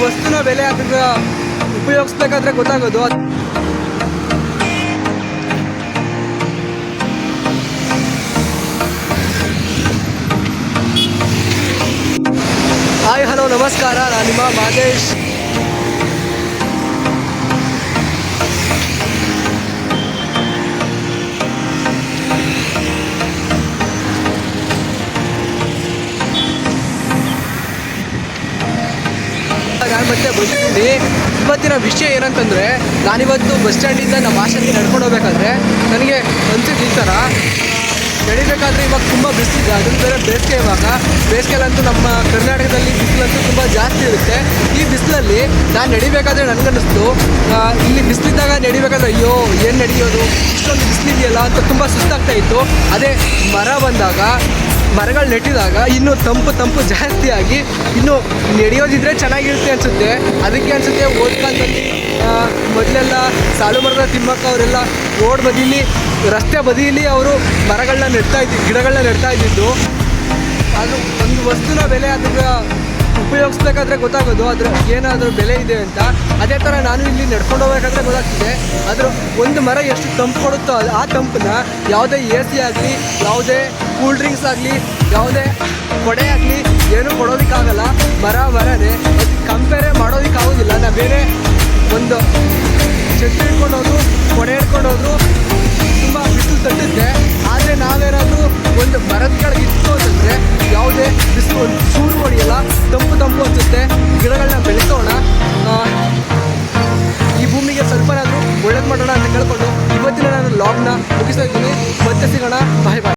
ವಸ್ತುನ ಬೆಲೆ ಅದನ್ನ ಉಪಯೋಗಿಸ್ಬೇಕಾದ್ರೆ ಗೊತ್ತಾಗೋದು. ಹಾಯ್ ಹಲೋ ನಮಸ್ಕಾರ, ನಾನು ನಿಮ್ಮ ಮಾದೇಶ್. ನಾನು ಮತ್ತೆ ಬಂದಿದ್ದೀನಿ. ಇವತ್ತಿನ ವಿಷಯ ಏನಂತಂದರೆ, ನಾನಿವತ್ತು ಬಸ್ ಸ್ಟ್ಯಾಂಡಿಂದ ನಮ್ಮ ಹಾಸ್ಟೆಲ್ಗೆ ನಡ್ಕೊಂಡು ಹೋಗ್ಬೇಕಾದ್ರೆ ನನಗೆ ಅನ್ಸಿದ್ದು ಈ ಥರ. ನಡಿಬೇಕಾದ್ರೆ ಇವಾಗ ತುಂಬ ಬಿಸಿಲಿದೆ, ಅದನ್ನು ಬೇರೆ ಬೇಸಿಗೆ. ಇವಾಗ ಬೇಸಿಗೆಲ್ಲಂತೂ ನಮ್ಮ ಕರ್ನಾಟಕದಲ್ಲಿ ಬಿಸಿಲಂತೂ ತುಂಬ ಜಾಸ್ತಿ ಇರುತ್ತೆ. ಈ ಬಿಸಿಲಲ್ಲಿ ನಾನು ನಡಿಬೇಕಾದ್ರೆ ನನಗನ್ನಿಸ್ತು, ಇಲ್ಲಿ ಬಿಸಿಲಿದ್ದಾಗ ನಡಿಬೇಕಾದ್ರೆ ಅಯ್ಯೋ ಏನು ನಡೆಯೋದು, ಇಷ್ಟೊಂದು ಬಿಸಿಲಿದೆಯಲ್ಲ ಅಂತ ತುಂಬ ಸುಸ್ತಾಗ್ತಾ ಇತ್ತು. ಅದೇ ಮರಗಳು ನೆಟ್ಟಿದಾಗ ಇನ್ನೂ ತಂಪು ಜಾಸ್ತಿ ಆಗಿ ಇನ್ನೂ ನಡೆಯೋದಿದ್ರೆ ಚೆನ್ನಾಗಿರುತ್ತೆ ಅನಿಸುತ್ತೆ. ಅದಕ್ಕೆ ಅನಿಸುತ್ತೆ ಓದ್ ಕಾಲದಲ್ಲಿ ಮೊದಲೆಲ್ಲ ಸಾಲು ಮರದ ತಿಮ್ಮಕ್ಕ ಅವರೆಲ್ಲ ರೋಡ್ ಬದೀಲಿ, ರಸ್ತೆ ಬದಿಯಲ್ಲಿ ಅವರು ಗಿಡಗಳನ್ನ ನೆಡ್ತಾ ಇದ್ದಿದ್ದು. ಅದು ಒಂದು ವಸ್ತುನ ಬೆಲೆ ಅದನ್ನ ಉಪಯೋಗಿಸ್ಬೇಕಾದ್ರೆ ಗೊತ್ತಾಗೋದು ಅದ್ರ ಏನಾದರೂ ಬೆಲೆ ಇದೆ ಅಂತ. ಅದೇ ಥರ ನಾನು ಇಲ್ಲಿ ನಡ್ಕೊಂಡು ಹೋಗ್ಬೇಕಾದ್ರೆ ಗೊತ್ತಾಗ್ತಿದೆ ಅದ್ರ ಒಂದು ಮರ ಎಷ್ಟು ತಂಪು ಕೊಡುತ್ತೋ ಆ ತಂಪನ್ನ ಯಾವುದೇ AC ಆಗಲಿ, ಯಾವುದೇ ಕೂಲ್ ಡ್ರಿಂಕ್ಸ್ ಆಗಲಿ, ಯಾವುದೇ ಕೊಡೆ ಆಗಲಿ ಏನೂ ಕೊಡೋದಕ್ಕಾಗಲ್ಲ. ಮರನೇ ಅದು ಕಂಪೇರೇ ಮಾಡೋದಕ್ಕಾಗೋದಿಲ್ಲ. ನಾವು ಬೇರೆ ಒಂದು ಛತ್ರಿ ಹಿಡ್ಕೊಂಡೋದ್ರು, ಕೊಡೆ ಹಿಡ್ಕೊಂಡೋದ್ರು ತುಂಬ ಬಿಸಿಲು ತಟ್ಟುತ್ತೆ. ಆದರೆ ನಾವೇನಾದರೂ ಒಂದು ಮರದ ಕೆಳಗೆ ಇತ್ತು ಅಂತಂದರೆ ಯಾವುದೇ ಬಿಸಿಲು ಒಂದು ಚೂರು ಹೊಡೆಯಲ್ಲ, ತಂಪು ಅನಿಸುತ್ತೆ. ಗಿಡಗಳನ್ನ ಬೆಳೆಸೋಣ, ಈ ಭೂಮಿಗೆ ಸ್ವಲ್ಪನಾದರೂ ಒಳ್ಳೇದು ಮಾಡೋಣ ಅಂತ ಕೇಳ್ಕೊಂಡು ಇವತ್ತಿನ ನಾನು ಲಾಗ್ನ ಮುಗಿಸ್ತಾ ಇದ್ದೀನಿ. ಮತ್ತೆ ಸಿಗೋಣ, ಬಾಯ್ ಬಾಯ್.